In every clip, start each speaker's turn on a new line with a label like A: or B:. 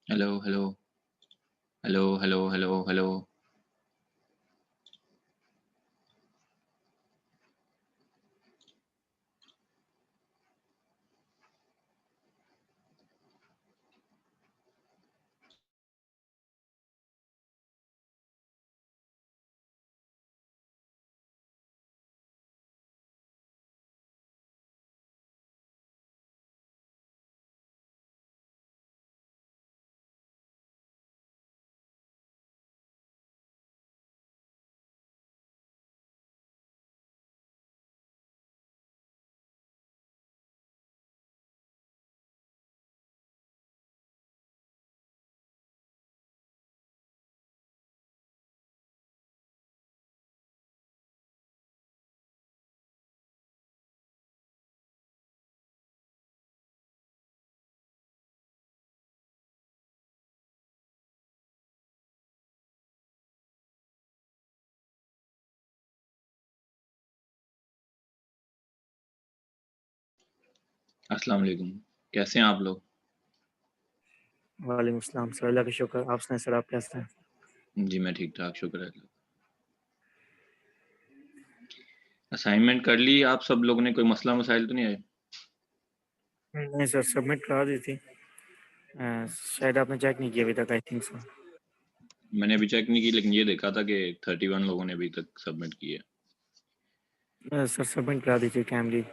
A: Hello, hello, hello, hello, hello, hello. अस्सलाम वालेकुम। कैसे हैं आप लोग?
B: वालेकुम सलाम सर, अल्लाह का शुक्र। आप सुनाएं सर, आप कैसे हैं?
A: जी, मैं ठीक-ठाक, शुक्र है। असाइनमेंट कर ली आप सब लोगों ने? कोई मसला-मसाइल तो नहीं आए?
B: नहीं सर, सबमिट करा दी थी। शायद आपने चेक नहीं किया अभी तक, आई थिंक सो।
A: मैंने अभी चेक नहीं की, लेकिन ये देखा था कि 31 लोगों ने अभी तक सबमिट की है।
B: सर सबमिट करा दी थी कैमली।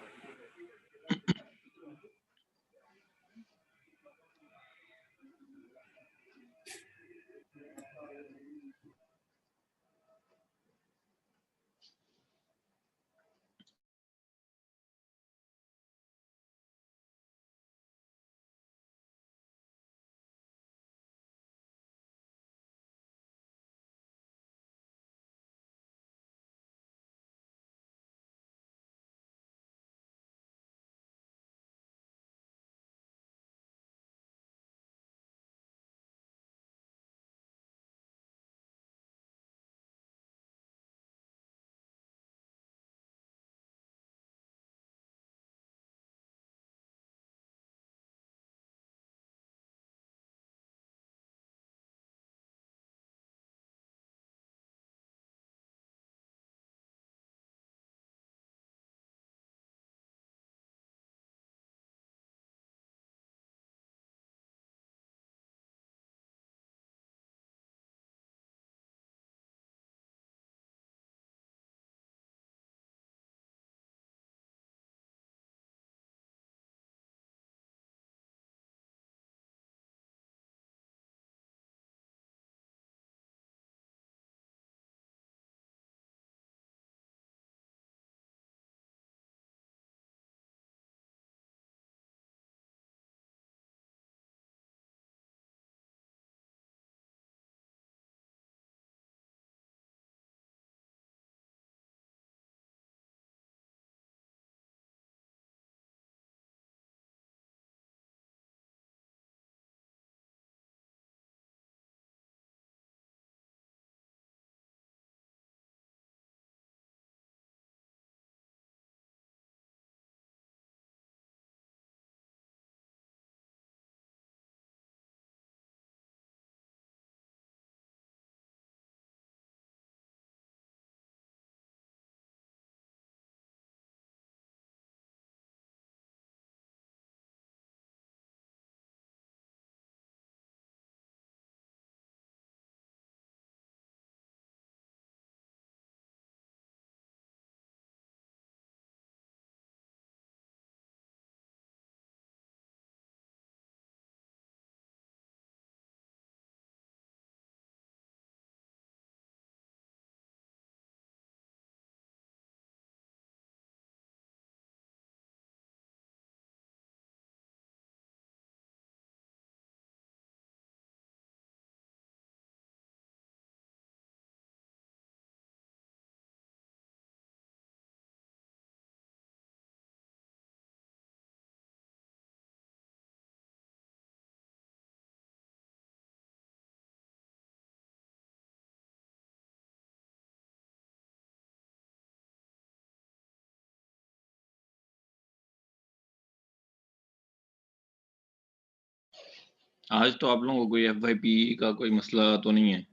A: आज तो आप लोगों को कोई FYP का कोई मसला तो नहीं है?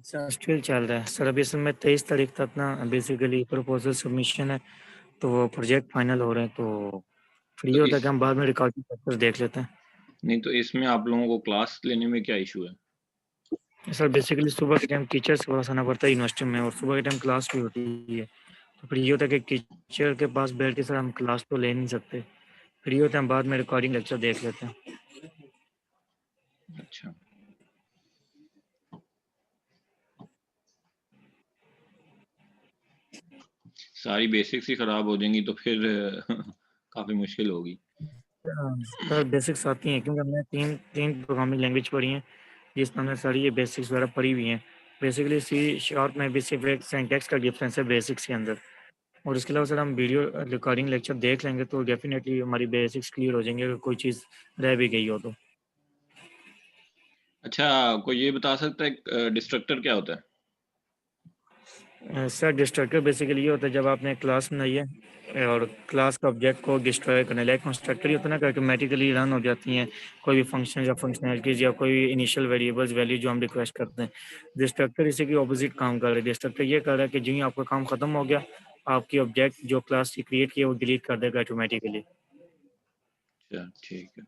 B: सर स्टिल चल रहा है सर, अभी असल में 23 तारीख तक ना बेसिकली प्रपोजल सबमिशन है, तो वो प्रोजेक्ट फाइनल हो रहे हैं, तो फिर ये
A: तो
B: होता है
A: इस
B: कि हम बाद में रिकॉर्डिंग लेक्चर देख लेते हैं।
A: नहीं तो इसमें आप लोगों को क्लास लेने में क्या इशू है?
B: सर बेसिकली सुबह के टाइम टीचर से पास आना पड़ता है यूनिवर्सिटी में, और सुबह के टाइम क्लास भी होती है, तो फिर ये होता है कि टीचर के पास बैठ के सर हम क्लास तो ले नहीं सकते, फिर ये होता है हम बाद में रिकॉर्डिंग लेक्चर देख लेते हैं।
A: अच्छा। सारी बेसिक्स ही खराब हो जाएंगी तो फिर काफी मुश्किल होगी।
B: सर बेसिक्स आती हैं क्योंकि हमने तीन तीन प्रोग्रामिंग लैंग्वेज पढ़ी हैं, जिसमें हमने सारी ये बेसिक्स वगैरह पढ़ी हुई हैं। बेसिकली सी शार्प में भी सिर्फ एक सिंटैक्स का डिफरेंस है बेसिक्स के अंदर, और इसके अलावा सर हम वीडियो रिकॉर्डिंग लेक्चर देख लेंगे तो डेफिनेटली हमारी बेसिक्स क्लियर हो जाएंगे, अगर कोई चीज़ रह भी गई हो तो।
A: अच्छा, कोई ये बता सकता है डिस्ट्रक्टर क्या होता है?
B: सर डिस्ट्रक्टर बेसिकली ये होता है जब आपने क्लास बनाई है और क्लास का ऑब्जेक्ट को डिस्ट्रॉय करने लाइक कंस्ट्रक्टर ही होता है ना, ऑटोमेटिकली रन हो जाती हैं कोई भी फंक्शन या फंक्शनैलिटीज या कोई इनिशियल वेरिएबल्स वैल्यू जो हम रिक्वेस्ट करते हैं। डिस्ट्रक्टर इसी की ऑपोजिट काम कर रहा है। डिस्ट्रक्टर ये कर रहा है कि जो ही आपका काम खत्म हो गया, आपकी ऑब्जेक्ट जो क्लास की क्रिएट किया वो डिलीट कर देगा ऑटोमेटिकली।
A: अच्छा, ठीक है।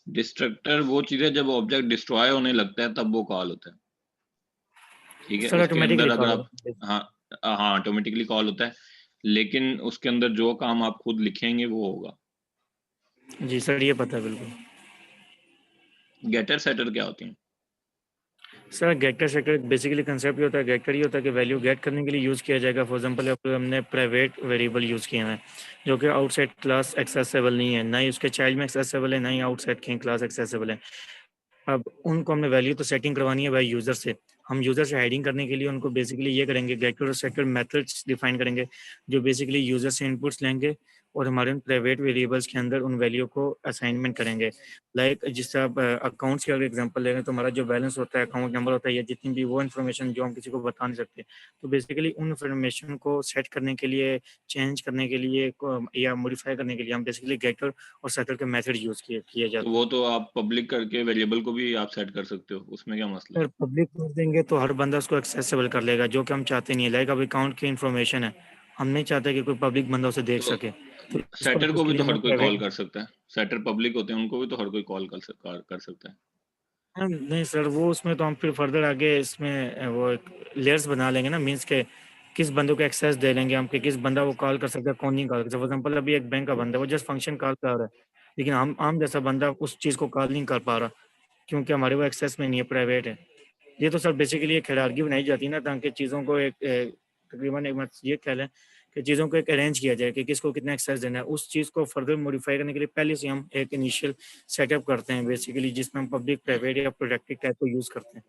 A: डिस्ट्रक्टर वो चीज़ है जब ऑब्जेक्ट डिस्ट्रॉय होने लगता है तब वो कॉल होता है। ठीक है,
B: सर
A: उसके अंदर
B: ऑटोमेटिकली
A: अगर
B: कॉल
A: आप
B: होगा।
A: हाँ हाँ ऑटोमेटिकली कॉल होता है, लेकिन उसके अंदर जो काम आप खुद लिखेंगे वो होगा।
B: जी सर ये पता है बिल्कुल।
A: गेटर सेटर क्या होती हैं?
B: Sir getter setter basically concept ये होता है, गेटर ये होता है कि वैल्यू गेट करने के लिए यूज़ किया जाएगा। फॉर एग्जांपल हमने प्राइवेट वेरिएबल यूज़ किए हैं जो कि आउटसाइड क्लास एक्सेसिबल नहीं है, ना ही उसके चाइल्ड में एक्सेसिबल है, ना ही आउटसाइड की क्लास एक्सेसिबल है। अब उनको हमने वैल्यू तो सेटिंग करवानी है भाई यूज़र से। हम यूज़र से हाइडिंग करने के लिए उनको बेसिकली ये करेंगे, गेटर और सेटर मेथड्स डिफाइन करेंगे जो बेसिकली यूज़र से इनपुट्स लेंगे और हमारे उन प्राइवेट वेरिएबल्स के अंदर उन वैल्यू को असाइनमेंट करेंगे। लाइक जिससे आप अकाउंट्स की अगर एग्जांपल ले रहे हैं तो हमारा जो बैलेंस होता है, अकाउंट नंबर होता है, या जितनी भी वो इन्फॉर्मेशन जो हम किसी को बता नहीं सकते, तो बेसिकली उन इन्फॉर्मेशन को सेट करने के लिए, चेंज करने के लिए या मॉडिफाई करने के लिए हम बेसिकली गेटर और सेटर के मेथड यूज़ किए
A: तो
B: जाते
A: वो
B: हैं।
A: तो आप पब्लिक करके वेरिएबल को भी आप सेट कर सकते हो, उसमें क्या मसला है?
B: सर पब्लिक कर देंगे तो हर बंदा उसको एक्सेसिबल कर लेगा, जो कि हम चाहते नहीं है। लाइक अब अकाउंट की इन्फॉर्मेशन है, हम नहीं चाहते कि कोई पब्लिक बंदा उसे देख
A: तो
B: सके, तो इस
A: सेटर
B: पर्पज
A: को
B: के
A: भी
B: लिए
A: तो
B: हमने
A: हर कोई कॉल
B: प्राइवेट।
A: कर सकता है। सेटर पब्लिक होते हैं, उनको भी तो हर कोई कॉल कर सकता है।
B: नहीं सर वो उसमें तो हम फिर फर्दर आगे इसमें वो लेयर्स बना लेंगे ना, मीन्स के किस बंदों को एक्सेस दे लेंगे हम कि किस बंदा वो कॉल कर सकता है, कौन नहीं कॉल कर सकता। फॉर एग्जाम्पल अभी एक बैंक का बंदा है, वो जस्ट फंक्शन कॉल कर रहा है, लेकिन हम आम जैसा बंदा उस चीज़ को कॉल नहीं कर पा रहा क्योंकि हमारे वो एक्सेस में नहीं है, प्राइवेट है। ये तो सर बेसिकली एक हायरार्की बनाई जाती है ना, ताकि चीज़ों को एक तकरीबन एक मत ये कह लें कि चीज़ों को एक अरेंज किया जाए कि किसको कितना एक्सेस देना है। उस चीज़ को फर्दर मॉडिफाई करने के लिए पहले से हम एक इनिशियल सेटअप करते हैं बेसिकली, जिसमें हम पब्लिक प्राइवेट या प्रोटेक्टेड टाइप को यूज़ करते हैं।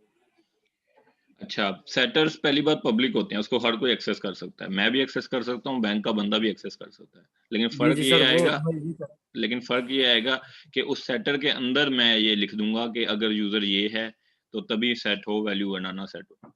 A: अच्छा, सेटर्स पहली बात पब्लिक होते हैं, उसको हर कोई एक्सेस कर सकता है। मैं भी एक्सेस कर सकता हूँ, बैंक का बंदा भी एक्सेस कर सकता है। लेकिन
B: जी
A: फ़र्क
B: जी
A: ये
B: सर वो
A: आएगा
B: मैं यही कर-
A: लेकिन फ़र्क ये आएगा कि उस सेटर के अंदर मैं ये लिख दूँगा कि अगर यूज़र ये है, तो तभी सेट हो वैल्यू, वरना ना सेट हो।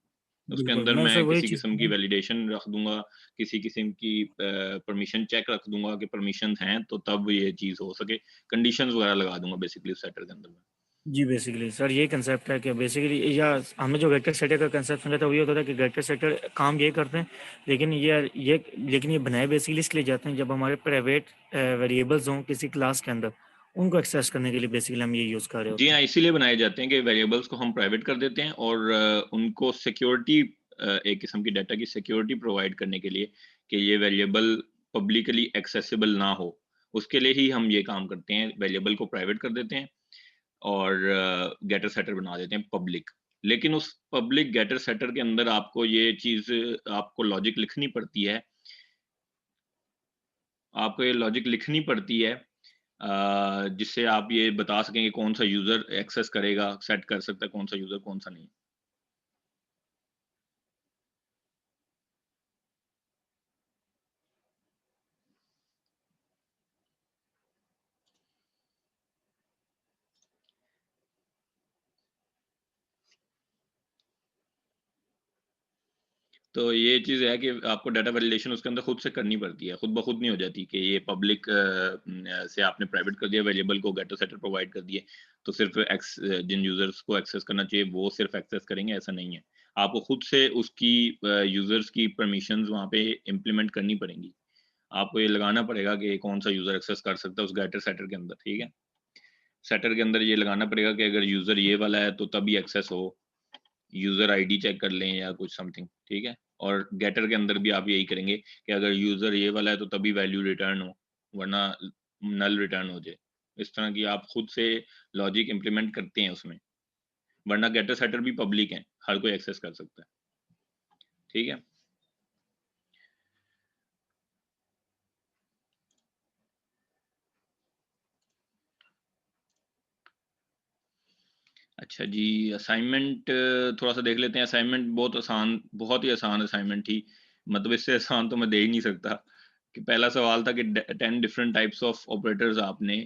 A: उसके
B: बिल्कुल
A: अंदर
B: मैं सर
A: मैं
B: वही
A: किसी
B: चीज़
A: किस्म की वैलिडेशन रख दूँगा, किसी किस्म की परमिशन चेक रख दूँगा कि परमिशंस हैं, तो तब ये चीज़ हो सके। कंडीशंस वगैरह लगा दूँगा बेसिकली उस सेटर के अंदर मैं।
B: जी बेसिकली सर ये कंसेप्ट है कि बेसिकली या हमें जो वेक्टर सेटर का कंसेप्ट समझा था वो ये होता था कि वेक्टर सेटर काम ये करते हैं, लेकिन ये बनाए बेसिकली इसलिए जाते हैं जब हमारे प्राइवेट वेरिएबल्स हों किसी क्लास के अंदर, उनको एक्सेस करने के लिए बेसिकली हम ये यूज़ कर रहे
A: जी
B: होते
A: हाँ,
B: हैं।
A: इसीलिए बनाए जाते हैं कि वेरिएबल्स को हम प्राइवेट कर देते हैं और उनको सिक्योरिटी एक किस्म की डाटा की सिक्योरिटी प्रोवाइड करने के लिए कि ये वेरिएबल पब्लिकली एक्सेसिबल ना हो, उसके लिए ही हम ये काम करते हैं, वेरिएबल को प्राइवेट कर देते हैं और गेटर सेटर बना देते हैं पब्लिक। लेकिन उस पब्लिक गेटर सेटर के अंदर आपको ये चीज़ आपको लॉजिक लिखनी पड़ती है, आपको ये लॉजिक लिखनी पड़ती है जिससे आप ये बता सकें कि कौन-सा यूज़र एक्सेस करेगा, सेट कर सकता है कौन-सा यूज़र, कौन-सा नहीं। तो ये चीज़ है कि आपको डाटा वैलिडेशन उसके अंदर खुद से करनी पड़ती है, खुद ब खुद नहीं हो जाती कि ये पब्लिक से आपने प्राइवेट कर दिया वेरिएबल को, गेटर सेटर प्रोवाइड कर दिए, तो सिर्फ जिन यूज़र्स को एक्सेस करना चाहिए वो सिर्फ एक्सेस करेंगे, ऐसा नहीं है। आपको खुद से उसकी यूज़र्स की परमिशंस वहाँ पे इम्प्लीमेंट करनी पड़ेंगी। आपको ये लगाना पड़ेगा कि कौन-सा यूज़र एक्सेस कर सकता है उस गेटर सेटर के अंदर, ठीक है? सेटर के अंदर ये लगाना पड़ेगा कि अगर यूज़र ये वाला है तो तभी एक्सेस हो, यूज़र आईडी चेक कर लें या कुछ समथिंग, ठीक है? और गेटर के अंदर भी आप यही करेंगे कि अगर यूज़र ये वाला है तो तभी वैल्यू रिटर्न हो, वरना नल रिटर्न हो जाए। इस तरह की आप खुद से लॉजिक इम्प्लीमेंट करते हैं उसमें, वरना गेटर सेटर भी पब्लिक हैं, हर कोई एक्सेस कर सकता है, ठीक है? अच्छा जी, असाइनमेंट थोड़ा-सा देख लेते हैं। असाइनमेंट बहुत ही आसान असाइनमेंट थी। मतलब इससे आसान तो मैं दे ही नहीं सकता कि पहला सवाल था कि 10 डिफरेंट टाइप्स ऑफ ऑपरेटर्स आपने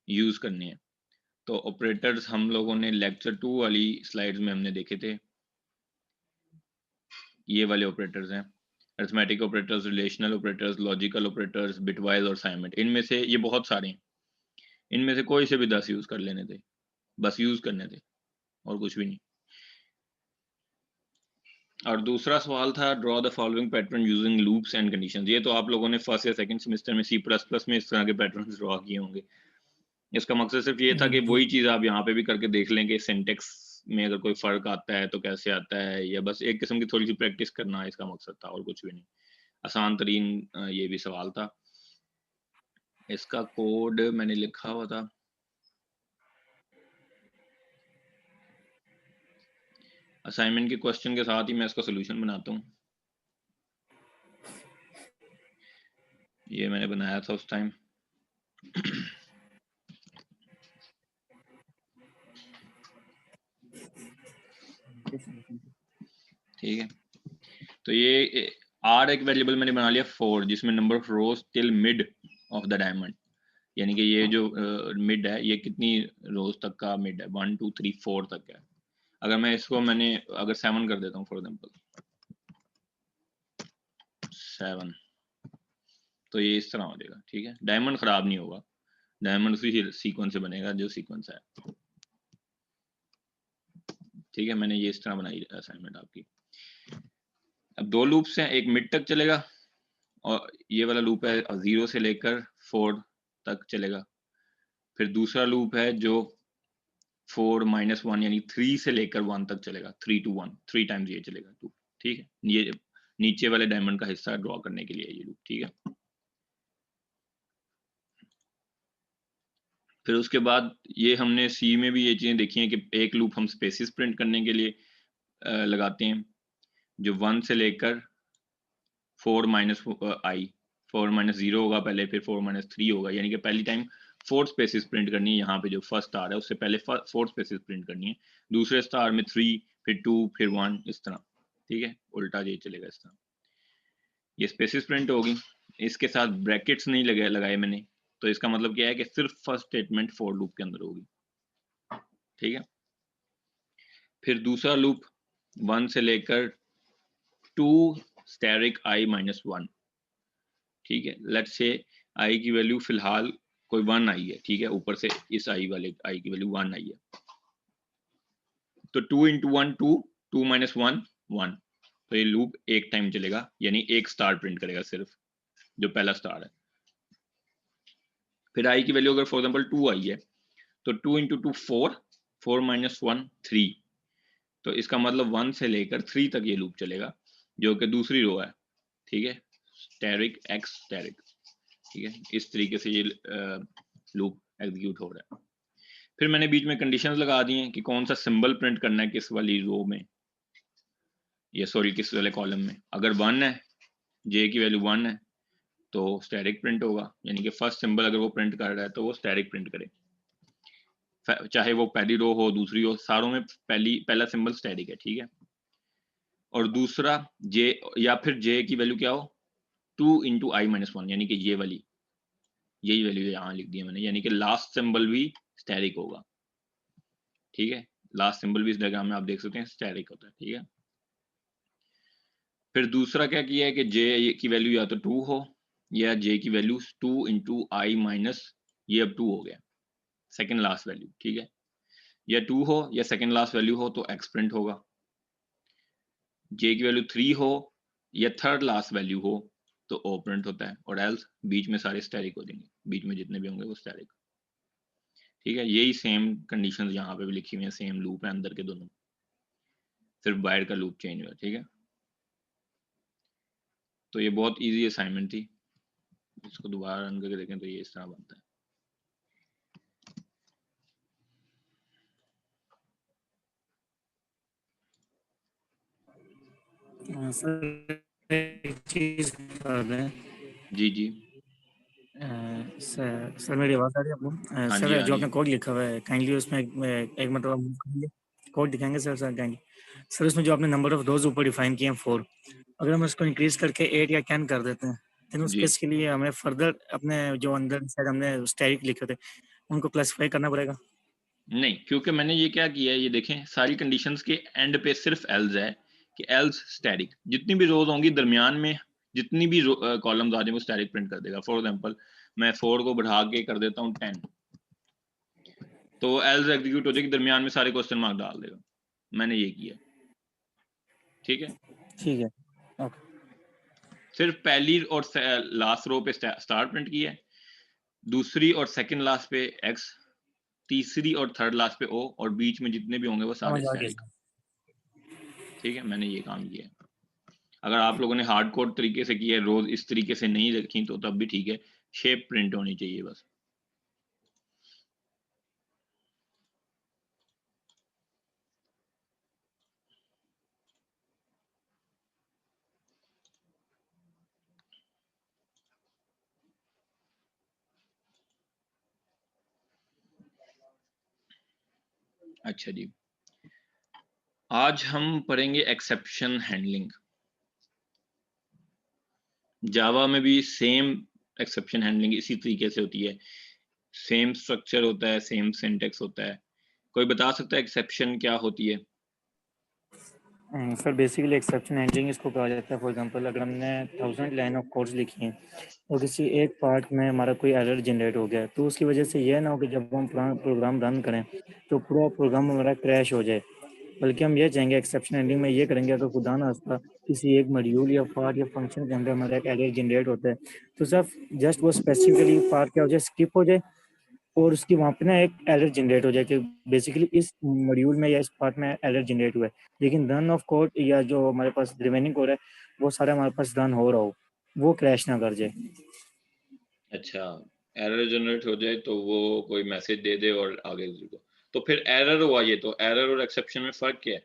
A: यूज़ करने हैं। तो ऑपरेटर्स हम लोगों ने लेक्चर 2 वाली स्लाइड्स में हमने देखे थे। ये वाले ऑपरेटर्स हैं। Arithmetic operators, relational operators, logical operators, bitwise और असाइनमेंट। इनमें से ये बहुत सारे हैं। इनमें से कोई से भी 10 यूज़ कर लेने थे। बस यूज़ करने थे और कुछ भी नहीं। और दूसरा सवाल था draw the following pattern using loops and conditions. ये तो आप लोगों ने फर्स्ट या सेकंड सेमेस्टर में सी प्लस प्लस में इस तरह के पैटर्न्स ड्रॉ किए होंगे। इसका मकसद सिर्फ ये था कि
B: जी।
A: वही चीज़ आप यहाँ पे भी करके देख लें कि सिंटेक्स में अगर कोई फ़र्क आता है तो कैसे आता है, या बस एक किस्म की थोड़ी-सी प्रैक्टिस करना इसका मकसद था और कुछ भी नहीं। आसान तरीन ये भी सवाल था। इसका कोड मैंने लिखा हुआ था। असाइनमेंट के क्वेश्चन के साथ ही मैं इसका सॉल्यूशन बनाता हूँ। ये मैंने बनाया था उस टाइम। ठीक है, तो ये आर एक वेरिएबल मैंने बना लिया 4, जिसमें number of rose till mid of the diamond, यानी कि ये जो मिड है ये कितनी रोज तक का मिड है, 1 2 3 4 तक है। अगर मैं इसको मैंने अगर 7 कर देता हूँ फॉर एग्जांपल 7, तो ये इस तरह हो जाएगा। ठीक है, डायमंड खराब नहीं होगा, डायमंड उसी सीक्वेंस से बनेगा जो सीक्वेंस है। ठीक है, मैंने ये इस तरह बनाई असाइनमेंट आपकी। अब दो लूप्स हैं, एक मिड तक चलेगा और ये वाला लूप है 0 से लेकर 4 तक चलेगा। फिर दूसरा लूप है जो 4 -1 यानी 3 से लेकर 1 तक चलेगा, 3 to 1, 3 टाइम्स ये चलेगा लूप। ठीक है, ये नीचे वाले डायमंड का हिस्सा ड्रॉ करने के लिए ये लूप। ठीक है, फिर उसके बाद ये हमने सी में भी ये चीजें देखी हैं कि एक लूप हम स्पेसिस प्रिंट करने के लिए लगाते हैं, जो 1 से लेकर 4 माइनस आई, 4 -0 होगा पहले, फिर 4 -3 होगा, यानी कि पहली टाइम 4 स्पेसिस प्रिंट करनी है। यहाँ पे जो फर्स्ट स्टार है उससे पहले 4 स्पेसिस प्रिंट करनी है, दूसरे स्टार में 3, फिर 2, फिर 1, इस तरह। ठीक है, उल्टा ये चलेगा इस तरह। ये स्पेसिस प्रिंट होगी, इसके साथ ब्रैकेट्स नहीं लगाए मैंने, तो इसका मतलब क्या है कि सिर्फ फर्स्ट स्टेटमेंट फॉर लूप के अंदर होगी। ठीक है, फिर दूसरा लूप 1 से लेकर 2 स्टैरिक i -1। ठीक है, लेट्स से आई की वैल्यू फिलहाल कोई 1 आई है। ठीक है, ऊपर से इस आई वाले आई की वैल्यू 1 आई है, तो 2 इंटू 1 2, 2 माइनस 1 1, तो ये लूप एक टाइम चलेगा, यानी एक स्टार प्रिंट करेगा सिर्फ, जो पहला स्टार है। फिर आई की वैल्यू अगर फॉर एग्जांपल 2 आई है, तो 2 इंटू 2 4, 4 माइनस 1 3, तो इसका मतलब 1 से लेकर 3 तक ये लूप चलेगा, जो कि दूसरी रो है। ठीक है, स्टैरिक एक्स स्टैरिक। ठीक है, इस तरीके से ये लूप एग्जीक्यूट हो रहा है। फिर मैंने बीच में कंडीशंस लगा दी हैं कि कौन सा सिंबल प्रिंट करना है किस वाली रो में, या सॉरी किस वाले कॉलम में। अगर 1 है, जे की वैल्यू 1 है, तो स्टैटिक प्रिंट होगा, यानी कि फर्स्ट सिंबल अगर वो प्रिंट कर रहा है तो वो स्टैटिक प्रिंट करे, चाहे वो पहली रो हो दूसरी हो, सारों में पहला सिंबल स्टैटिक है। ठीक है, और दूसरा जे, या फिर जे की वैल्यू क्या हो, 2 इंटू आई -1, यानी कि ये वाली, यही वैल्यू यहाँ लिख दी है मैंने, यानी कि लास्ट सिंबल भी स्टैटिक होगा। ठीक है, लास्ट सिंबल भी इस डायग्राम में आप देख सकते हैं स्टैटिक होता है। ठीक है, फिर दूसरा क्या किया है कि जे की वैल्यू या तो 2 हो या जे की वैल्यू 2 इंटू आई माइनस, ये अब 2 हो गया सेकेंड लास्ट वैल्यू, ठीक है, या 2 हो या सेकेंड लास्ट वैल्यू हो तो एक्स प्रिंट होगा, जे की वैल्यू 3 हो या थर्ड लास्ट वैल्यू हो तो ओ प्रिंट होता है, और एल्स बीच में सारे स्टैटिक हो जाएंगे, बीच में जितने भी होंगे वो स्टैटिक, ठीक है। यही सेम कंडीशंस यहाँ पे भी लिखी हुई है, सेम लूप है अंदर के दोनों, सिर्फ बाहर का लूप चेंज हुआ, ठीक है। तो ये बहुत इजी असाइनमेंट थी, इसको दोबारा रन करके देखें तो ये इस तरह बनता है।
B: सर एक चीज बता दें।
A: जी जी।
B: सर मेरी आवाज़ आ रही है आपको?
A: हाँ जी
B: सर
A: हाँ
B: जो
A: जी।
B: आपने कोड लिखा हुआ है काइंडली उसमें एक मतलब कोड दिखाएंगे सर? सर काइंडली सर उसमें जो आपने नंबर ऑफ रोज ऊपर डिफाइन किए हैं 4, अगर हम उसको इंक्रीज करके 8 या 10 कर देते हैं देन उस
A: जी
B: केस के लिए हमें फर्दर अपने जो अंदर शायद हमने स्टैटिक लिखे थे उनको क्लासिफाई करना पड़ेगा।
A: नहीं, क्योंकि मैंने ये क्या किया है, ये देखें सारी कंडीशंस के एंड पे सिर्फ एल्स है कि एल्स स्टैटिक, जितनी भी रोज होंगी दरमियान में जितनी भी कॉलम्स आ जाए वो स्टैटिक प्रिंट कर देगा। फॉर एग्जांपल मैं 4 को बढ़ा के कर देता हूँ 10, तो एल्स एग्जीक्यूट हो जाएगी, दरमियान में सारे क्वेश्चन मार्क डाल देगा। मैंने ये किया, ठीक है।
B: ठीक है, ओके।
A: सिर्फ पहली और लास्ट रो पे स्टार प्रिंट किया है, दूसरी और सेकंड लास्ट पे एक्स, तीसरी और थर्ड लास्ट पे ओ, और बीच में जितने भी होंगे वो सारे
B: समझ आ
A: स्टैटिक,
B: गया।
A: ठीक है। मैंने ये काम किया है। अगर आप लोगों ने हार्ड कोड तरीके से किया है, रोज इस तरीके से नहीं रखी तो तब भी ठीक है, शेप प्रिंट होनी चाहिए बस। अच्छा जी, आज हम पढ़ेंगे एक्सेप्शन हैंडलिंग। जावा में भी सेम एक्सेप्शन हैंडलिंग इसी तरीके से होती है, सेम स्ट्रक्चर होता है, सेम सिंटेक्स होता है। कोई बता सकता है एक्सेप्शन क्या होती है?
B: सर बेसिकली एक्सेप्शन हैंडलिंग इसको कहा जाता है। फॉर एग्जांपल अगर हमने 1000 लाइन ऑफ कोड्स लिखी हैं और किसी एक पार्ट में हमारा कोई एरर जनरेट हो गया तो उसकी वजह से यह ना हो कि जब हम प्रोग्राम रन करें तो पूरा प्रोग्राम हमारा क्रैश हो जाए, बल्कि हम ये चाहेंगे एक्सेप्शन हैंडलिंग में ये करेंगे अगर खुदा ना खास्ता किसी एक मॉड्यूल या पार्ट या फंक्शन के अंदर हमारा एक एरर जनरेट होता है तो सिर्फ जस्ट वो स्पेसिफिकली पार्ट क्या हो जाए, स्किप हो जाए और उसकी वहाँ पे ना एक एरर जनरेट हो जाए कि बेसिकली इस मॉड्यूल में या इस पार्ट में एरर जनरेट हुआ है, लेकिन रन ऑफ कोड या जो हमारे पास रिमेनिंग कोड है वो सारा हमारे पास रन हो रहा हो, वो क्रैश ना कर जाए।
A: अच्छा, एरर जनरेट हो जाए तो वो कोई मैसेज दे दे और आगे को, तो फिर एरर हुआ, ये तो एरर और एक्सेप्शन में फर्क क्या है?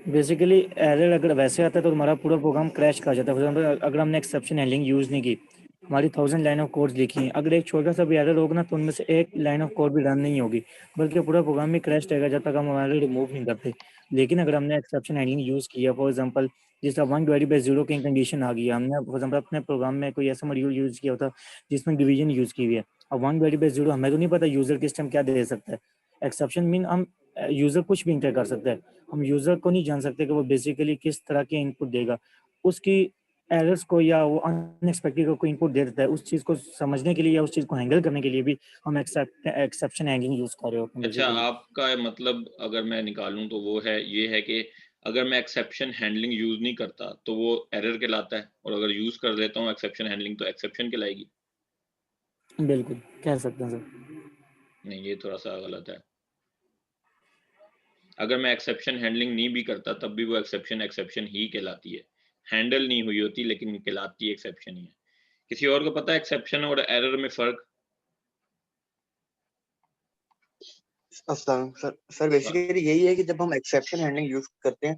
B: बेसिकली एरर अगर वैसे आता है तो हमारा पूरा प्रोग्राम क्रैश कर जाता है। फॉर एग्जाम्पल अगर हमने एक्सेप्शन हैंडलिंग यूज़ नहीं की, हमारी 1000 लाइन ऑफ कोड्स लिखी हैं, अगर एक छोटा सा भी एरर होगा ना तो उनमें से एक लाइन ऑफ कोड भी रन नहीं होगी, बल्कि पूरा प्रोग्राम ही क्रैश रहेगा जब तक हम हमारे रिमूव नहीं करते। लेकिन अगर हमने एक्सेप्शन हैंडलिंग यूज़ किया, फॉर एग्जाम्पल जिस तरह 1/0 की कंडीशन आ गई है, हमने फॉर एग्जाम्पल अपने प्रोग्राम में कोई ऐसा मॉड्यूल यूज़ किया होता जिसमें डिवीजन यूज़ की हुई है, अब 1/0 हमें तो नहीं पता यूज़र किस टाइम क्या दे सकता है। एक्सेप्शन मीन हम यूज़र कुछ भी इंटर कर सकता है, हम यूज़र को नहीं जान सकते कि वो बेसिकली किस तरह के इनपुट देगा, उसकी एरर्स को या वो अनएक्सपेक्टेड कोई इनपुट दे देता है, उस चीज़ को समझने के लिए या उस चीज़ को हैंडल करने के लिए भी हम एक्सेप्शन हैंडलिंग यूज़ कर रहे होते हैं
A: अच्छा,
B: बेसिकली।
A: आपका मतलब अगर मैं निकालूं तो वो है, ये है कि अगर मैं एक्सेप्शन हैंडलिंग यूज नहीं करता तो वो एरर कहलाता है, और अगर यूज कर लेता हूँ एक्सेप्शन हैंडलिंग तो एक्सेप्शन कहलाएगी।
B: बिल्कुल कह सकते हैं सर।
A: नहीं, ये थोड़ा सा गलत है। अगर मैं एक्सेप्शन हैंडलिंग नहीं भी करता तब भी वो एक्सेप्शन एक्सेप्शन ही कहलाती है, हैंडल नहीं हुई होती लेकिन कहलाती एक्सेप्शन ही है। किसी और को पता है एक्सेप्शन और एरर में फर्क?
C: सर बेसिकली यही है कि जब हम एक्सेप्शन हैंडलिंग यूज करते हैं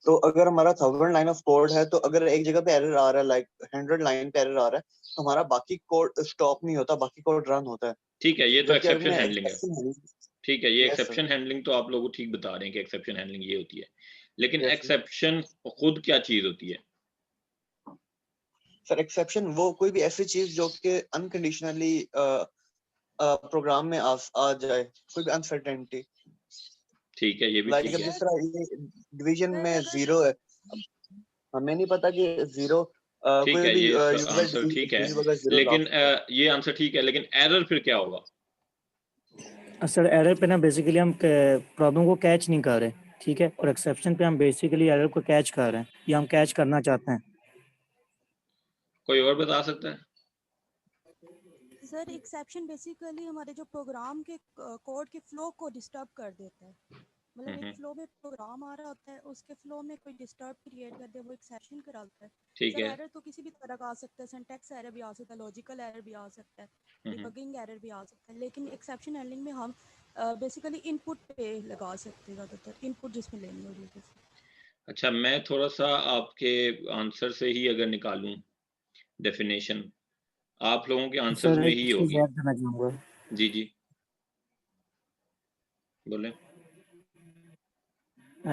C: तो अगर हमारा 1000 लाइन ऑफ कोड है तो अगर एक जगह पे एरर आ रहा है, लाइक 100 लाइन पे एरर आ रहा है, तो हमारा बाकी कोड स्टॉप नहीं होता, बाकी कोड रन होता है।
A: ठीक है, ये तो
C: जबकि अगर
A: एक्सेप्शन
C: मैं
A: हैंडलिंग है।
C: एक्सेप्शन,
A: ठीक है, ये
C: यस सर,
A: एक्सेप्शन हैंडलिंग तो आप लोग ठीक बता रहे हैं कि एक्सेप्शन हैंडलिंग ये होती है, लेकिन
C: यस
A: एक्सेप्शन खुद क्या चीज होती है?
C: सर। एक्सेप्शन वो कोई भी ऐसी चीज जो कि अनकंडीशनली प्रोग्राम में आ जाए, कोई भी अनसर्टेनिटी,
A: ठीक है, ये भी
C: लाइक
A: ठीक
C: अब
A: है।
C: जिस तरह ये डिवीजन में 0 है। हमें नहीं पता कि जीरो
A: ठीक
C: कोई
A: है,
C: भी
A: ये
C: यूजर
A: आंसर ठीक है,
C: डिलीट वगैरह जीरो
A: लेकिन
C: लॉक।
A: ये आंसर ठीक है, लेकिन एरर फिर क्या होगा?
B: सर एरर पे ना बेसिकली हम प्रॉब्लम को कैच नहीं कर रहे, ठीक है, और एक्सेप्शन पे हम बेसिकली एरर को कैच कर रहे हैं या हम कैच करना चाहते हैं।
A: कोई और बता सकता है?
D: सर एक्सेप्शन बेसिकली हमारे जो प्रोग्राम के कोड के फ्लो को डिस्टर्ब कर देता है। मतलब एक फ्लो में प्रोग्राम आ रहा होता है, उसके फ्लो में कोई डिस्टर्ब क्रिएट कर दे, वो एक्सेप्शन कराता है।
A: ठीक
D: सर
A: है।
D: एरर तो किसी भी तरह का आ सकता है, सिंटैक्स एरर भी आ सकता है, लॉजिकल एरर भी आ सकता है, डिबगिंग एरर भी आ सकता है, लेकिन एक्सेप्शन हैंडलिंग में हम बेसिकली इनपुट पे लगा सकते हैं ज़्यादातर, इनपुट जिसमें लेनी होगी जैसे।
A: अच्छा, मैं थोड़ा सा आपके आंसर से ही अगर निकालूं डेफिनेशन, आप लोगों के आंसर्स
B: सर
A: में
B: एक
A: ही
B: चीज
A: होगी।
B: ऐड करना चाहूँगा।
A: जी जी, बोलें।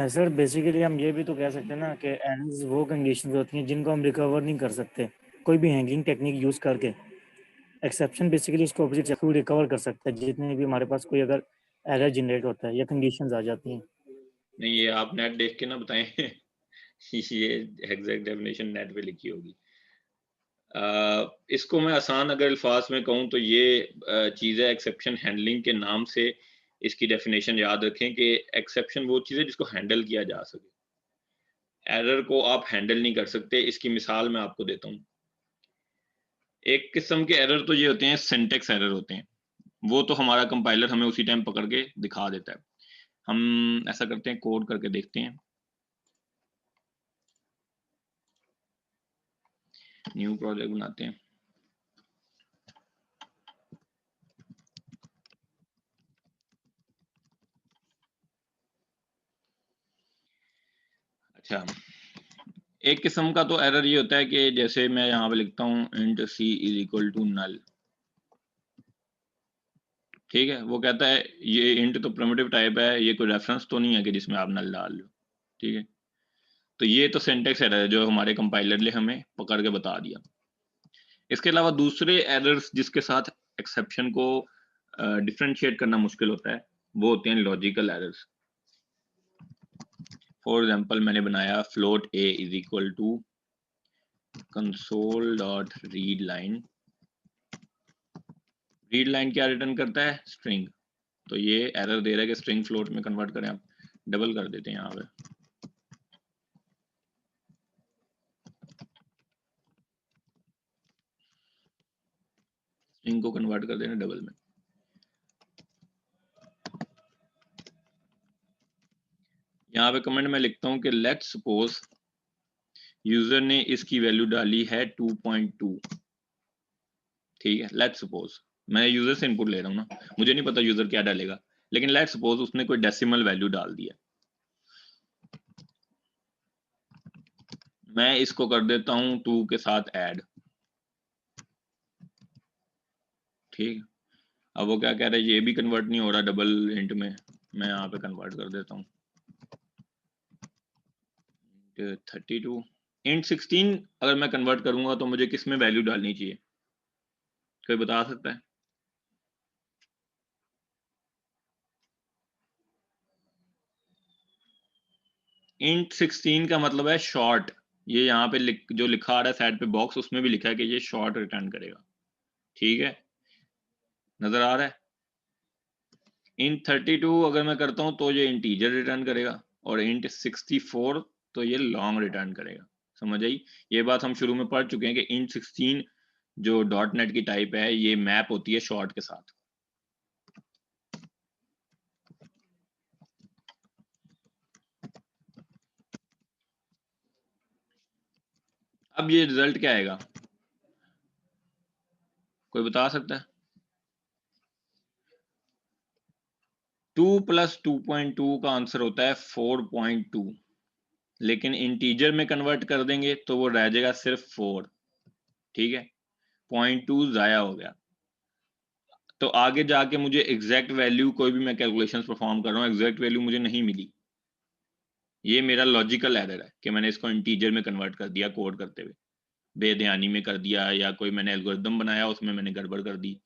B: सर बेसिकली हम ये भी तो कह सकते हैं ना कि एरर्स वो कंडीशंस होती हैं जिनको हम रिकवर नहीं कर सकते कोई भी हैंगिंग टेक्निक यूज़ करके। एक्सेप्शन बेसिकली इसको ऑपोजिट से रिकवर कर सकता है जितने भी हमारे पास कोई अगर एरर जनरेट होता है या कंडीशंस आ जाती हैं।
A: नहीं, ये आप नेट देख के ना बताएं ये एग्जैक्ट डेफिनेशन नेट पे लिखी होगी। इसको मैं आसान अगर अल्फाज में कहूँ तो ये चीज़ है, एक्सेप्शन हैंडलिंग के नाम से इसकी डेफिनेशन याद रखें कि एक्सेप्शन वो चीज़ है जिसको हैंडल किया जा सके, एरर को आप हैंडल नहीं कर सकते। इसकी मिसाल मैं आपको देता हूँ। एक किस्म के एरर तो ये होते हैं, सिंटेक्स एरर होते हैं, वो तो हमारा कंपाइलर हमें उसी टाइम पकड़ के दिखा देता है। हम ऐसा करते हैं, कोड करके देखते हैं, न्यू प्रोजेक्ट बनाते हैं। अच्छा, एक किस्म का तो एरर ये होता है कि जैसे मैं यहाँ पे लिखता हूँ int c is equal to null, ठीक है, वो कहता है ये इंट तो प्रिमिटिव टाइप है, ये कोई रेफरेंस तो नहीं है कि जिसमें आप नल डाल लो, ठीक है। तो ये तो सिंटेक्स एरर है जो हमारे कंपाइलर ने हमें पकड़ के बता दिया। इसके अलावा दूसरे एरर्स जिसके साथ एक्सेप्शन को डिफरेंशिएट करना मुश्किल होता है, वो होते हैं लॉजिकल एरर्स। फॉर एग्जांपल मैंने बनाया float a is equal to console dot read line. Read line क्या रिटर्न करता है? स्ट्रिंग। तो ये एरर दे रहा है कि स्ट्रिंग फ्लोट में कन्वर्ट करें। आप डबल कर देते हैं यहाँ पे, स्ट्रिंग को कन्वर्ट कर देना डबल में। यहाँ पे कमेंट में लिखता हूँ कि लेट्स सपोज यूजर ने इसकी वैल्यू डाली है 2.2, ठीक है। लेट्स सपोज मैं यूजर से इनपुट ले रहा हूँ ना, मुझे नहीं पता यूजर क्या डालेगा, लेकिन लेट्स सपोज उसने कोई डेसिमल वैल्यू डाल दिया। मैं इसको कर देता हूँ 2 के साथ ऐड, ठीक। अब वो क्या कह रहा है, ये भी कन्वर्ट नहीं हो रहा डबल इंट में, मैं यहाँ पे कन्वर्ट कर देता हूँ 32 इंट 16। अगर मैं कन्वर्ट करूंगा तो मुझे किस में वैल्यू डालनी चाहिए, कोई बता सकता है? इंट 16 का मतलब है शॉर्ट। ये यहाँ पे जो लिखा आ रहा है साइड पे बॉक्स, उसमें भी लिखा है कि ये शॉर्ट रिटर्न करेगा, ठीक है, नजर आ रहा है। इंट 32 अगर मैं करता हूं तो ये इंटीजर रिटर्न करेगा, और इंट 64 तो ये लॉन्ग रिटर्न करेगा। समझ आई? ये बात हम शुरू में पढ़ चुके हैं कि इंट 16 जो डॉट नेट की टाइप है, ये मैप होती है शॉर्ट के साथ। अब ये रिजल्ट क्या आएगा, कोई बता सकता है? 2 + 2.2 का आंसर होता है 4.2, लेकिन इंटीजर में कन्वर्ट कर देंगे तो वो रह जाएगा सिर्फ 4, ठीक है। 0.2 जाया हो गया। तो आगे जाके मुझे एग्जैक्ट वैल्यू, कोई भी मैं कैलकुलेशंस परफॉर्म कर रहा हूँ, एग्जैक्ट वैल्यू मुझे नहीं मिली। ये मेरा लॉजिकल एरर है कि मैंने इसको इंटीजर में कन्वर्ट कर दिया कोड करते हुए, बेध्यानी में कर दिया, या कोई मैंने एल्गोरिदम बनाया उसमें मैंने गड़बड़ कर दी।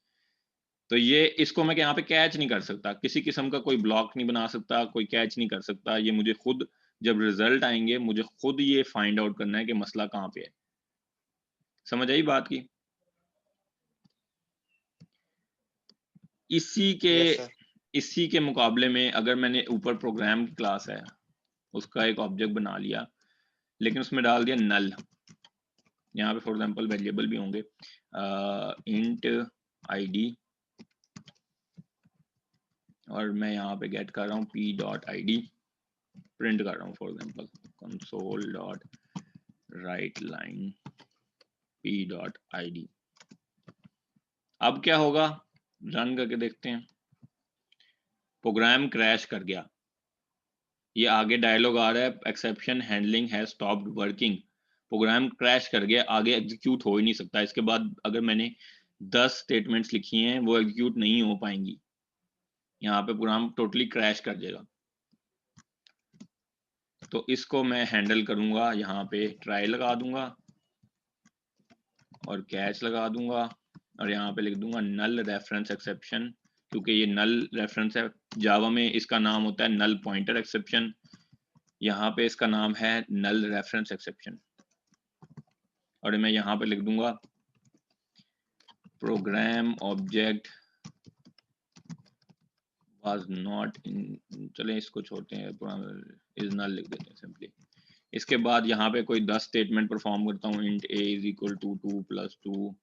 A: तो ये इसको मैं यहाँ पे कैच नहीं कर सकता, किसी किस्म का कोई ब्लॉक नहीं बना सकता, कोई कैच नहीं कर सकता, ये मुझे खुद जब रिजल्ट आएंगे मुझे खुद ये फाइंड आउट करना है कि मसला कहाँ पे है। समझ आई बात की?
C: Yes sir.
A: इसी के मुकाबले में अगर मैंने ऊपर प्रोग्राम की क्लास है उसका एक ऑब्जेक्ट बना लिया, लेकिन उसमें डाल दिया नल, यहाँ पे फॉर एग्जांपल वेरिएबल भी होंगे, इंट आईडी, और मैं यहाँ पे गेट कर रहा हूँ p डॉट id, प्रिंट कर रहा हूँ for example console dot write line p dot id। अब क्या होगा, रन करके देखते हैं। प्रोग्राम क्रैश कर गया, ये आगे डायलॉग आ रहा है exception handling has stopped working. Program crash कर गया, आगे एग्जीक्यूट हो ही नहीं सकता। इसके बाद अगर मैंने 10 स्टेटमेंट्स लिखी हैं वो एग्जीक्यूट नहीं हो पाएंगी, यहाँ पे प्रोग्राम टोटली क्रैश कर देगा। तो इसको मैं हैंडल करूंगा, यहाँ पे ट्राई लगा दूंगा और कैच लगा दूंगा और यहाँ पे लिख दूंगा नल रेफरेंस एक्सेप्शन, क्योंकि ये नल रेफरेंस है। जावा में इसका नाम होता है नल पॉइंटर एक्सेप्शन, यहाँ पे इसका नाम है नल रेफरेंस एक्सेप्शन। और मैं यहाँ पे लिख दूंगा program object was not in, चलें इसको छोड़ते हैं, इज नल लिख देते हैं सिंपली। इसके बाद यहाँ पे कोई 10 स्टेटमेंट परफॉर्म करता हूँ, int a is equal to 2 + 2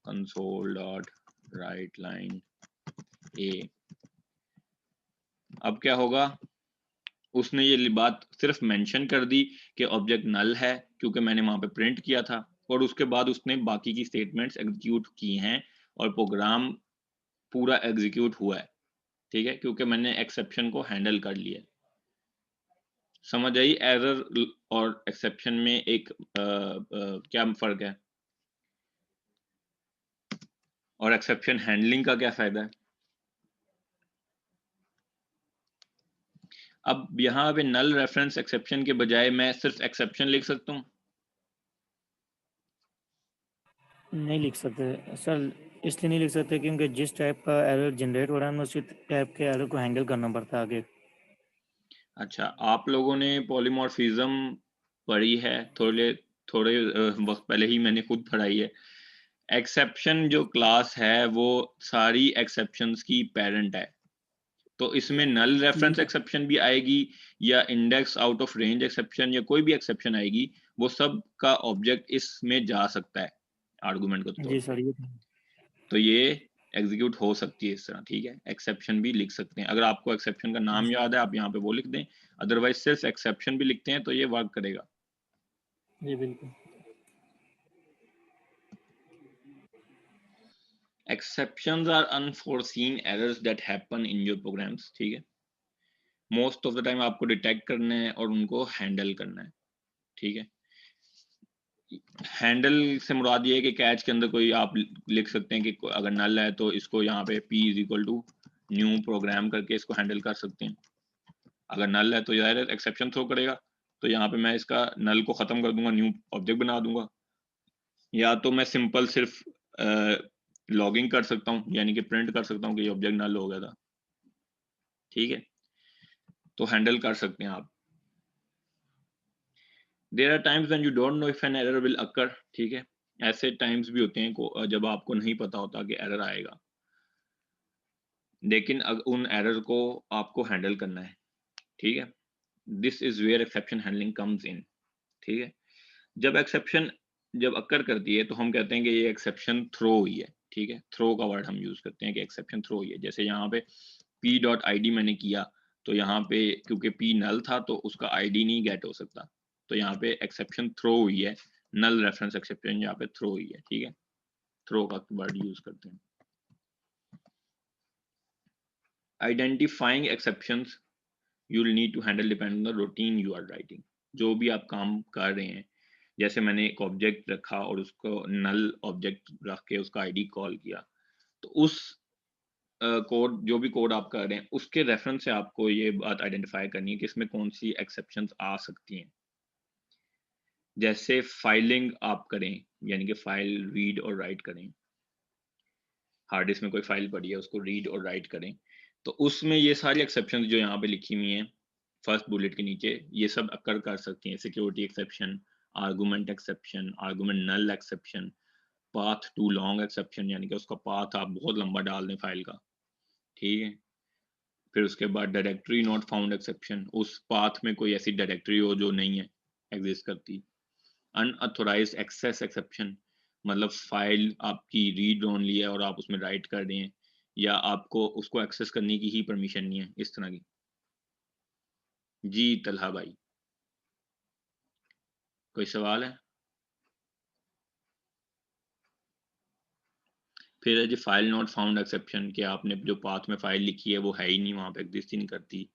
A: console dot write line a। अब क्या होगा, उसने ये बात सिर्फ मेंशन कर दी कि ऑब्जेक्ट नल है क्योंकि मैंने वहां पे प्रिंट किया था, और उसके बाद उसने बाकी की स्टेटमेंट्स एग्जीक्यूट की हैं और प्रोग्राम पूरा एग्जीक्यूट हुआ है, ठीक है, क्योंकि मैंने एक्सेप्शन को हैंडल कर लिया। समझ आई एरर और एक्सेप्शन में एक क्या फर्क है, और एक्सेप्शन हैंडलिंग का क्या फायदा है? अब यहाँ पे नल रेफरेंस एक्सेप्शन के बजाय मैं सिर्फ एक्सेप्शन लिख सकता हूँ?
B: नहीं लिख सकते सर, इसलिए नहीं लिख सकते क्योंकि जिस टाइप का एरर जनरेट हो रहा है उसी टाइप के एरर को हैंडल करना पड़ता है आगे।
A: अच्छा, आप लोगों ने पॉलीमॉर्फिज्म पढ़ी है, थोड़े वक्त पहले ही मैंने खुद पढ़ाई है। एक्सेप्शन जो क्लास है वो सारी एक्सेप्शंस की पेरेंट है, तो इसमें नल रेफरेंस एक्सेप्शन भी आएगी या index out of range exception या कोई भी एक्सेप्शन आएगी, वो सब का ऑब्जेक्ट इसमें जा सकता है आर्गुमेंट के तौर
B: जी
A: पे।
B: सर, ये
A: तो ये एग्जीक्यूट हो सकती है इस तरह, ठीक है। एक्सेप्शन भी लिख सकते हैं, अगर आपको एक्सेप्शन का नाम याद है आप यहाँ पे वो लिख दें, अदरवाइज सिर्फ एक्सेप्शन भी लिखते हैं तो ये वर्क करेगा।
B: जी बिल्कुल।
A: Exceptions are unforeseen errors that happen in your programs, ठीक है। मोस्ट ऑफ द टाइम आपको डिटेक्ट करना है और उनको हैंडल करना है, ठीक है। हैंडल से मुराद ये है कि कैच के अंदर कोई आप लिख सकते हैं कि अगर नल है तो इसको यहाँ पे p is equal to new program करके इसको हैंडल कर सकते हैं। अगर नल है तो जाहिर है एक्सेप्शन थ्रो करेगा, तो यहाँ पे मैं इसका नल को खत्म कर दूंगा, न्यू ऑब्जेक्ट बना दूंगा। या तो मैं सिंपल सिर्फ लॉगिंग कर सकता हूँ, यानी कि प्रिंट कर सकता हूँ कि ये ऑब्जेक्ट नल हो गया था, ठीक है। तो हैंडल कर सकते हैं आप। There are times when you don't know if an error will occur, ठीक है। ऐसे टाइम्स भी होते हैं जब आपको नहीं पता होता कि एरर आएगा, लेकिन उन एरर को आपको हैंडल करना है, ठीक है। This is where exception handling comes in, ठीक है। जब अकर करती है तो हम कहते हैं कि ये एक्सेप्शन थ्रो हुई है, ठीक है। थ्रो का वर्ड हम यूज करते हैं कि एक्सेप्शन थ्रो हुई है। जैसे यहाँ पे p डॉट id मैंने किया, तो यहाँ पे क्योंकि p नल था तो उसका id नहीं गेट हो सकता, तो यहाँ पे एक्सेप्शन थ्रो हुई है, नल रेफरेंस एक्सेप्शन यहाँ पे थ्रो हुई है, ठीक है। थ्रो का वर्ड यूज करते हैं। Identifying exceptions you will need to handle depending on the routine you are writing। जो भी आप काम कर रहे हैं, जैसे मैंने एक ऑब्जेक्ट रखा और उसको नल ऑब्जेक्ट रख के उसका आईडी कॉल किया, तो उस कोड जो भी कोड आप कर रहे हैं उसके रेफरेंस से आपको ये बात आइडेंटिफाई करनी है कि इसमें कौन सी एक्सेप्शंस आ सकती हैं। जैसे फाइलिंग आप करें, यानी कि फाइल रीड और राइट करें, हार्ड डिस्क में कोई फाइल पड़ी है उसको रीड और राइट करें, तो उसमें ये सारी एक्सेप्शंस जो यहाँ पे लिखी हुई हैं फर्स्ट बुलेट के नीचे ये सब अकर कर सकती हैं, security exception, argument exception, argument null exception, path too long exception, यानी कि उसका पाथ आप बहुत लंबा डाल दें फाइल का, ठीक है। फिर उसके बाद डायरेक्टरी नॉट फाउंड एक्सेप्शन, उस पाथ में कोई ऐसी डायरेक्टरी हो जो नहीं है, एग्जिस्ट करती। अनऑथोराइज्ड एक्सेस एक्सेप्शन, मतलब फाइल आपकी रीड ओनली है और आप उसमें राइट कर दें या आपको उसको एक्सेस करने की ही परमिशन नहीं है, इस तरह की। जी तलहा भाई, कोई सवाल है? फिर है जी फाइल नॉट फाउंड एक्सेप्शन, कि आपने जो पाथ में फाइल लिखी है वो है ही नहीं, वहां पे एग्जिस्ट ही नहीं करती,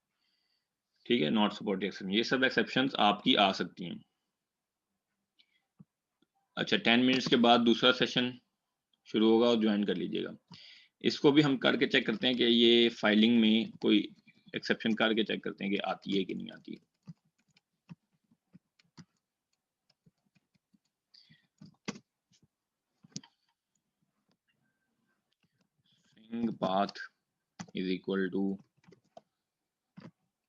A: ठीक है। नॉट सपोर्टेड एक्सेप्शन, ये सब एक्सेप्शंस आपकी आ सकती हैं। अच्छा, 10 मिनट्स के बाद दूसरा सेशन शुरू होगा और ज्वाइन कर लीजिएगा। इसको भी हम करके चेक करते हैं कि ये फाइलिंग में कोई एक्सेप्शन करके चेक करते हैं कि आती है कि नहीं आती है। String path is equal to,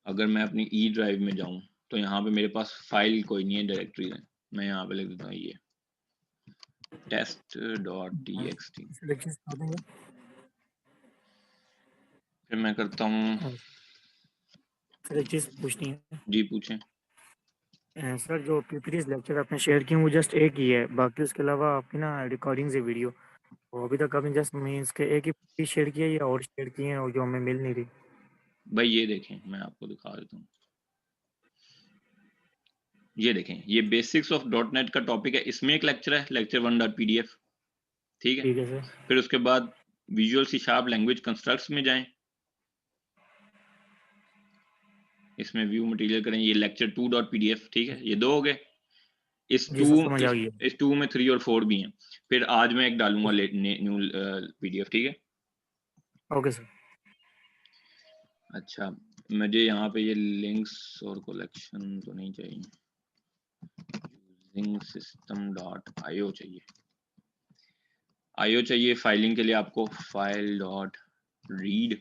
A: अगर मैं अपनी ई ड्राइव में जाऊं तो यहाँ पे मेरे पास फाइल कोई नहीं है, डायरेक्टरी है। मैं यहाँ पे लिख देता हूँ ये test.txt, फिर मैं करता हूँ,
B: सर एक चीज़ पूछनी है
A: जी पूछें।
B: सर, जो प्रीवियस लेक्चर आपने शेयर किए वो जस्ट एक ही है, बाकी उसके अलावा आपकी ना रिकॉर्डिंग्स है वीडियो, वो अभी तक आपने जस्ट मीन्स के एक ही शेयर किया है या और शेयर किए हैं और जो हमें मिल नहीं रही?
A: भाई ये देखें, मैं आपको दिखा देता हूँ, ये देखें, ये बेसिक्स ऑफ डॉट नेट का टॉपिक है, इसमें एक लेक्चर है, लेक्चर 1.pdf, ठीक है।
B: ठीक है सर।
A: फिर उसके बाद visual C sharp language constructs में जाएं, इसमें व्यू मटेरियल करें, ये लेक्चर 2.pdf, ठीक है। ये दो हो गए। इस
B: जी
A: टू
B: सर, समझ आ गई है।
A: इस टू में 3 और 4 भी हैं। फिर आज मैं एक डालूंगा न्यू पीडीएफ, ठीक है।
B: Okay sir.
A: अच्छा, मुझे यहाँ पे ये लिंक्स और कलेक्शन तो नहीं चाहिए, यूजिंग system.io चाहिए, आईओ चाहिए फाइलिंग के लिए आपको, file dot read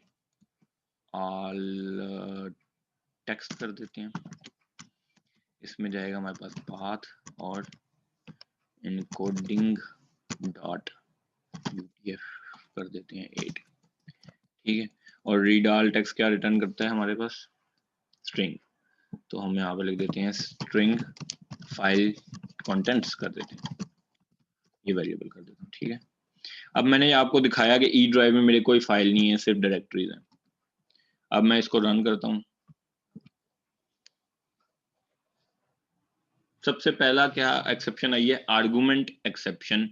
A: all text कर देते हैं, इसमें जाएगा हमारे पास पाथ और इनकोडिंग डॉट यूटीएफ कर देते हैं 8, ठीक है। और रीड ऑल टेक्स्ट क्या रिटर्न करता है हमारे पास? स्ट्रिंग, तो हम यहाँ पे लिख देते हैं स्ट्रिंग फाइल कंटेंट्स कर देते हैं, ये वेरिएबल कर देता हूँ, ठीक है। अब मैंने आपको दिखाया कि ई ड्राइव में मेरे कोई फाइल नहीं है, सिर्फ डायरेक्टरीज हैं। अब मैं इसको रन करता हूँ। सबसे पहला क्या एक्सेप्शन आई है? आर्गुमेंट एक्सेप्शन,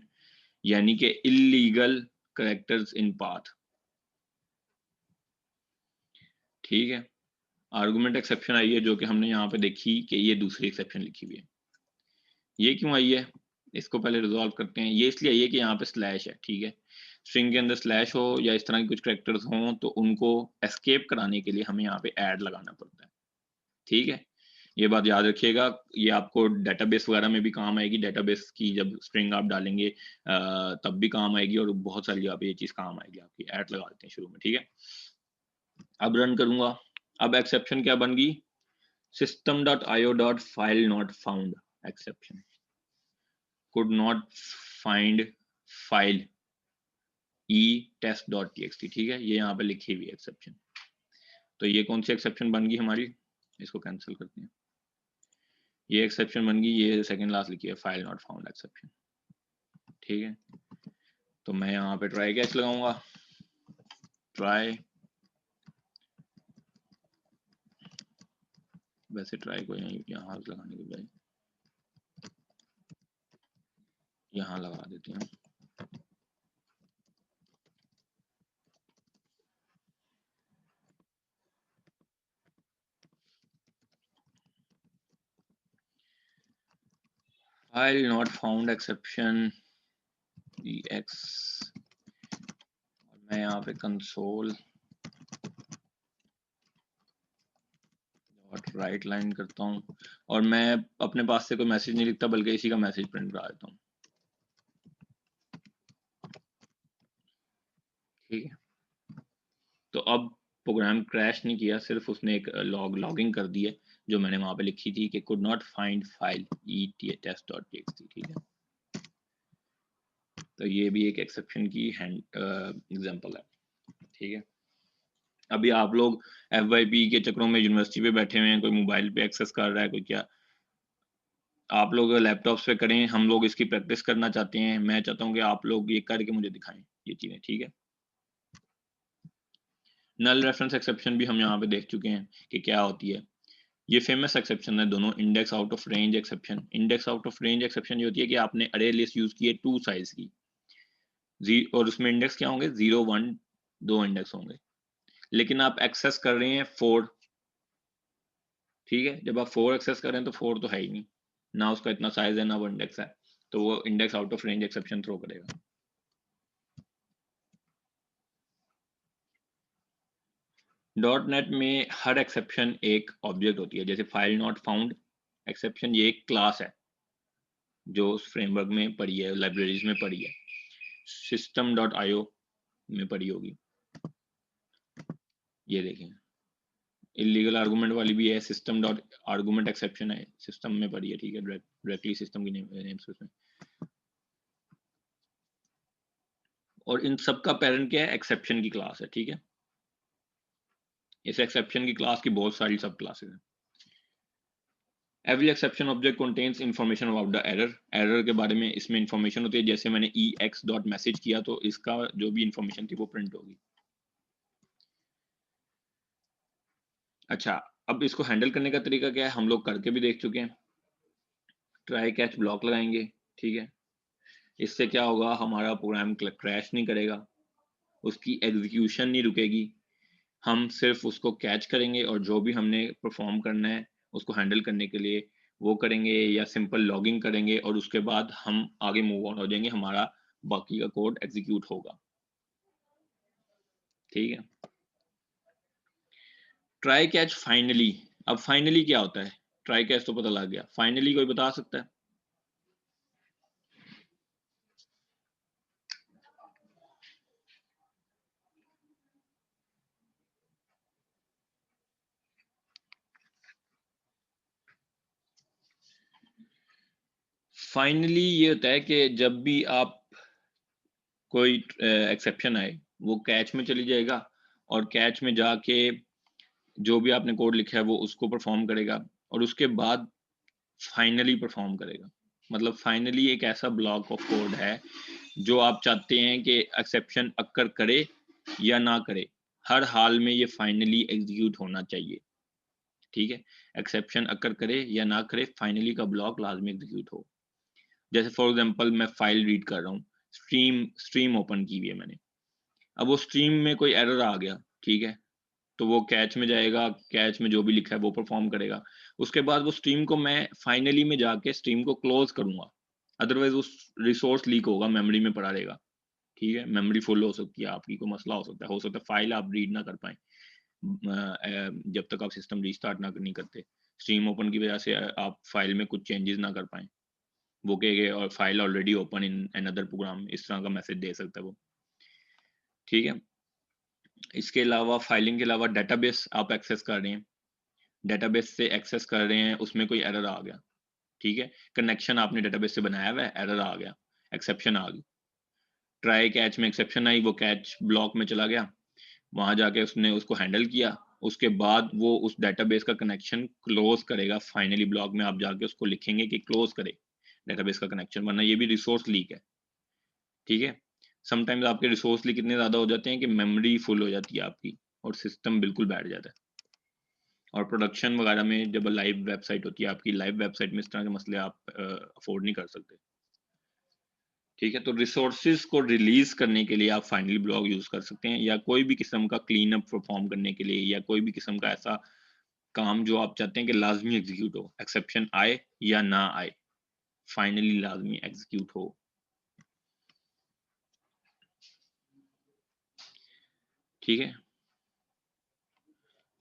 A: यानी कि इलीगल कैरेक्टर्स इन पाथ, ठीक है। आर्गुमेंट एक्सेप्शन आई है जो कि हमने यहाँ पे देखी कि ये दूसरी एक्सेप्शन लिखी हुई है। ये क्यों आई है, इसको पहले रिजॉल्व करते हैं। ये इसलिए आई है कि यहाँ पे स्लैश है, ठीक है। स्ट्रिंग के अंदर स्लैश हो या इस तरह के कुछ कैरेक्टर्स हों तो उनको एस्केप कराने के लिए हमें यहाँ पे ऐड लगाना पड़ता है, ठीक है। ये बात याद रखिएगा, ये आपको डेटाबेस वगैरह में भी काम आएगी। डेटाबेस की जब स्ट्रिंग आप डालेंगे तब भी काम आएगी, और बहुत सारी जगह पे ये चीज़ काम आएगी आपकी। ऐड लगा देते हैं शुरू में, ठीक है। अब रन करूंगा। अब एक्सेप्शन क्या बन गई? system.io.file not found exception, could not find file test.txt, ठीक है। ये यहाँ पे लिखी हुई एक्सेप्शन। तो ये कौन सी एक्सेप्शन बन गई हमारी? इसको कैंसिल करते हैं। ये एक्सेप्शन बन गई, ये सेकंड लास्ट लिखी है, फाइल नॉट फाउंड एक्सेप्शन, ठीक है। तो मैं यहाँ पे ट्राई कैच लगाऊंगा, ट्राई, वैसे ट्राई कोई नहीं, यहाँ लगाने के बजाय यहाँ लगा देते हैं। File not found exception ex, मैं यहाँ पे कंसोल डॉट राइट लाइन करता हूँ, और मैं अपने पास से कोई मैसेज नहीं लिखता बल्कि इसी का मैसेज प्रिंट करा देता हूँ, ठीक है। तो अब प्रोग्राम क्रैश नहीं किया, सिर्फ उसने एक लॉगिंग कर दी है जो मैंने वहां पे लिखी थी कि could not find file test.txt, ठीक है। तो ये भी एक एक्सेप्शन की एग्जांपल है, ठीक है। अभी आप लोग FYP के चक्रों में यूनिवर्सिटी पे बैठे हुए हैं, कोई मोबाइल पे एक्सेस कर रहा है, कोई क्या, आप लोग लैपटॉप्स पे करें, हम लोग इसकी प्रैक्टिस करना चाहते हैं, मैं चाहता हूं कि आप लोग ये करके मुझे दिखाएं ये चीजें, ठीक है। नल रेफरेंस एक्सेप्शन भी हम यहाँ पे देख चुके हैं कि क्या होती है। ये फेमस एक्सेप्शन है दोनों, index out of range exception. Index out of range exception ये होती है कि आपने अरे लिस्ट यूज की है 2 साइज की, और उसमें इंडेक्स क्या होंगे, 0 1 2 इंडेक्स होंगे, लेकिन आप एक्सेस कर रहे हैं 4, ठीक है। जब आप 4 एक्सेस कर रहे हैं तो 4 तो है ही नहीं, ना उसका इतना साइज है ना वो इंडेक्स है, तो वो index out of range exception throw करेगा। .NET में हर एक्सेप्शन एक ऑब्जेक्ट होती है, जैसे फाइल नॉट फाउंड एक्सेप्शन, ये एक क्लास है जो उस फ्रेमवर्क में पड़ी है, लाइब्रेरीज में पड़ी है, system.io में पड़ी होगी। ये देखें, इलीगल आर्गुमेंट वाली भी है, सिस्टम डॉट आर्गुमेंट एक्सेप्शन है, सिस्टम में पड़ी है, ठीक है, डायरेक्टली सिस्टम की नेम्स उसमें। और इन सब का पेरेंट क्या है, एक्सेप्शन की क्लास है, ठीक है। इस एक्सेप्शन की क्लास की बहुत सारी सब क्लासेस हैं। Every exception object contains information about the error। Error के बारे में इसमें इंफॉर्मेशन होती है, जैसे मैंने ex.message किया तो इसका जो भी इंफॉर्मेशन थी वो प्रिंट होगी। अच्छा, अब इसको हैंडल करने का तरीका क्या है, हम लोग करके भी देख चुके हैं। ट्राई कैच ब्लॉक लगाएंगे, ठीक है। इससे क्या होगा, हमारा प्रोग्राम क्रैश नहीं करेगा, उसकी एग्जीक्यूशन नहीं रुकेगी, हम सिर्फ उसको कैच करेंगे और जो भी हमने परफॉर्म करना है उसको हैंडल करने के लिए वो करेंगे, या सिंपल लॉगिंग करेंगे और उसके बाद हम आगे मूव ऑन हो जाएंगे, हमारा बाकी का कोड एग्जीक्यूट होगा, ठीक है। ट्राई कैच फाइनली, अब फाइनली क्या होता है, ट्राई कैच तो पता लग गया, फाइनली कोई बता सकता है? फाइनली ये होता है कि जब भी आप कोई एक्सेप्शन आए वो कैच में चली जाएगा और कैच में जाके जो भी आपने कोड लिखा है वो उसको परफॉर्म करेगा और उसके बाद फाइनली परफॉर्म करेगा। मतलब फाइनली एक ऐसा ब्लॉक ऑफ कोड है जो आप चाहते हैं कि एक्सेप्शन अक्कर करे या ना करे, हर हाल में ये फाइनली एग्जीक्यूट होना चाहिए, ठीक है। एक्सेप्शन अक्कर करे या ना करे, फाइनली का ब्लॉक लाजमी एग्जीक्यूट हो। जैसे फॉर एग्जांपल मैं फाइल रीड कर रहा हूँ, स्ट्रीम ओपन की हुई है मैंने, अब वो स्ट्रीम में कोई एरर आ गया, ठीक है, तो वो कैच में जाएगा, कैच में जो भी लिखा है वो परफॉर्म करेगा, उसके बाद वो स्ट्रीम को मैं फाइनली में जाके स्ट्रीम को क्लोज करूंगा, अदरवाइज उस रिसोर्स लीक होगा, मेमोरी में पड़ा रहेगा, ठीक है। मेमोरी फुल हो सकती है आपकी, कोई मसला हो सकता है फाइल आप रीड ना कर पाए जब तक आप सिस्टम रीस्टार्ट ना नहीं करते, स्ट्रीम ओपन की वजह से आप फाइल में कुछ चेंजेस ना कर पाए, वो कहेंगे और file already open in another program, इस तरह का मैसेज दे सकता है वो, ठीक है। इसके अलावा फाइलिंग के अलावा डेटाबेस आप एक्सेस कर रहे हैं, डेटाबेस से एक्सेस कर रहे हैं, उसमें कोई एरर आ गया, ठीक है, कनेक्शन आपने डेटाबेस से बनाया हुआ है, एरर आ गया, एक्सेप्शन आ गई, ट्राई कैच में एक्सेप्शन आई, वो कैच ब्लॉक में चला गया, वहां जाके उसने उसको हैंडल किया, उसके बाद वो उस डेटाबेस का कनेक्शन क्लोज करेगा, फाइनली ब्लॉक में आप जाके उसको लिखेंगे कि क्लोज करे डेटाबेस का कनेक्शन, वरना ये भी रिसोर्स लीक है, ठीक है। समटाइम्स आपके रिसोर्स लीक इतने ज्यादा हो जाते हैं कि मेमोरी फुल हो जाती है आपकी और सिस्टम बिल्कुल बैठ जाता है। और प्रोडक्शन वगैरह में जब लाइव वेबसाइट होती है आपकी, लाइव वेबसाइट में इस तरह के मसले आप अफोर्ड नहीं कर सकते, ठीक है। तो रिसोर्सेज को रिलीज करने के लिए आप फाइनली ब्लॉक यूज कर सकते हैं, या कोई भी किस्म का क्लीन अप परफॉर्म करने के लिए, या कोई भी किस्म का ऐसा काम जो आप चाहते हैं कि लाजमी एग्जीक्यूट हो, एक्सेप्शन आए या ना आए, फाइनली लाजमी एग्जीक्यूट हो, ठीक है।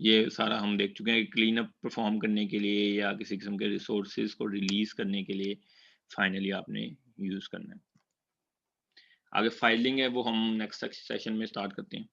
A: ये सारा हम देख चुके हैं कि क्लीन अप परफॉर्म करने के लिए या किसी किस्म के रिसोर्सेज को रिलीज करने के लिए फाइनली आपने यूज करना है। आगे फाइलिंग है वो हम नेक्स्ट सेशन में स्टार्ट करते हैं।